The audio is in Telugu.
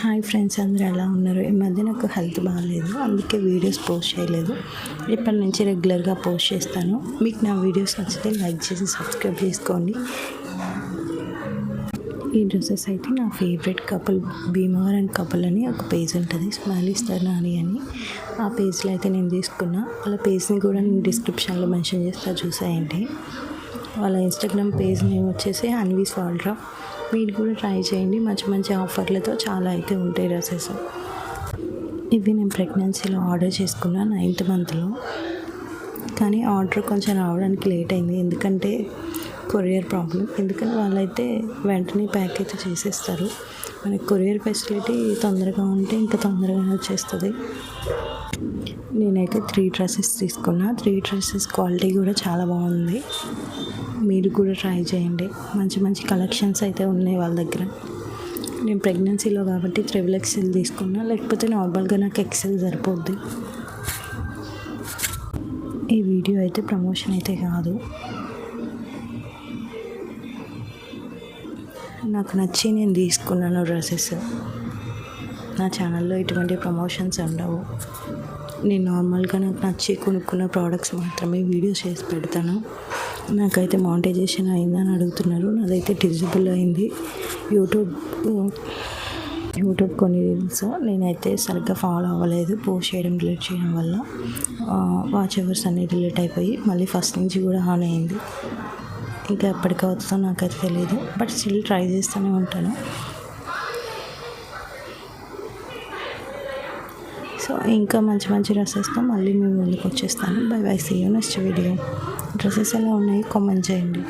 హాయ్ ఫ్రెండ్స్, అందరూ ఎలా ఉన్నారు? ఈ మధ్య నాకు హెల్త్ బాగాలేదు, అందుకే వీడియోస్ పోస్ట్ చేయలేదు. ఇప్పటి నుంచి రెగ్యులర్గా పోస్ట్ చేస్తాను. మీకు నా వీడియోస్ నచ్చితే లైక్ చేసి సబ్స్క్రైబ్ చేసుకోండి. ఈ డ్రెస్సెస్ అయితే నా ఫేవరెట్ కపుల్ భీమవరం కపుల్ అని ఒక పేజ్ ఉంటుంది, స్మైలీ స్టార్ నాని అని. ఆ పేజ్లో అయితే నేను తీసుకున్నా. వాళ్ళ పేజ్ని కూడా నేను డిస్క్రిప్షన్లో మెన్షన్ చేస్తా, చూసేయండి. వాళ్ళ ఇన్స్టాగ్రామ్ పేజ్ నేమ్ వచ్చేసి అన్వీస్ వార్డ్రోబ్. మీరు కూడా ట్రై చేయండి, మంచి మంచి ఆఫర్లతో చాలా అయితే ఉంటాయి డ్రెస్సెస్. ఇవి నేను ప్రెగ్నెన్సీలో ఆర్డర్ చేసుకున్న 9th మంత్లో, కానీ ఆర్డర్ కొంచెం రావడానికి లేట్ అయింది, ఎందుకంటే కొరియర్ ప్రాబ్లం. ఎందుకంటే వాళ్ళైతే వెంటనే ప్యాక్ అయితే చేసేస్తారు. మనకి కొరియర్ ఫెసిలిటీ తొందరగా ఉంటే ఇంకా తొందరగానే వచ్చేస్తుంది. నేనైతే 3 డ్రెస్సెస్ తీసుకున్నా. 3 డ్రెస్సెస్ క్వాలిటీ కూడా చాలా బాగుంది. మీరు కూడా ట్రై చేయండి. మంచి మంచి కలెక్షన్స్ అయితే ఉన్నాయి వాళ్ళ దగ్గర. నేను ప్రెగ్నెన్సీలో కాబట్టి XXL తీసుకున్నా, లేకపోతే నార్మల్గా నాకు XL సరిపోద్ది. ఈ వీడియో అయితే ప్రమోషన్ అయితే కాదు, నాకు నచ్చి నేను తీసుకున్నాను డ్రెస్సెస్. నా ఛానల్లో ఎటువంటి ప్రమోషన్స్ ఉండవు. నేను నార్మల్గా నాకు నచ్చి కొనుక్కున్న ప్రోడక్ట్స్ మాత్రమే వీడియోస్ చేసి పెడతాను. నాకైతే మానిటైజేషన్ అయిందని అడుగుతున్నారు. నాదైతే డిజిబుల్ అయింది. యూట్యూబ్ కొన్ని రీల్స్ నేనైతే సరిగ్గా ఫాలో అవ్వలేదు, పోస్ట్ చేయడం డిలీట్ చేయడం వల్ల వాచ్ అవర్స్ అన్నీ డిలీట్ అయిపోయి మళ్ళీ ఫస్ట్ నుంచి కూడా ఆన్ అయింది. ఇంకా ఎప్పటికి అవుతుందో నాకైతే తెలియదు, బట్ స్టిల్ ట్రై చేస్తూనే ఉంటాను. సో ఇంకా మంచి మంచి డ్రెస్సెస్తో మళ్ళీ మేము ముందుకు వచ్చేస్తాను. Bye bye, see you next video. Dresses ఎలా ఉన్నాయి కామెంట్ చేయండి.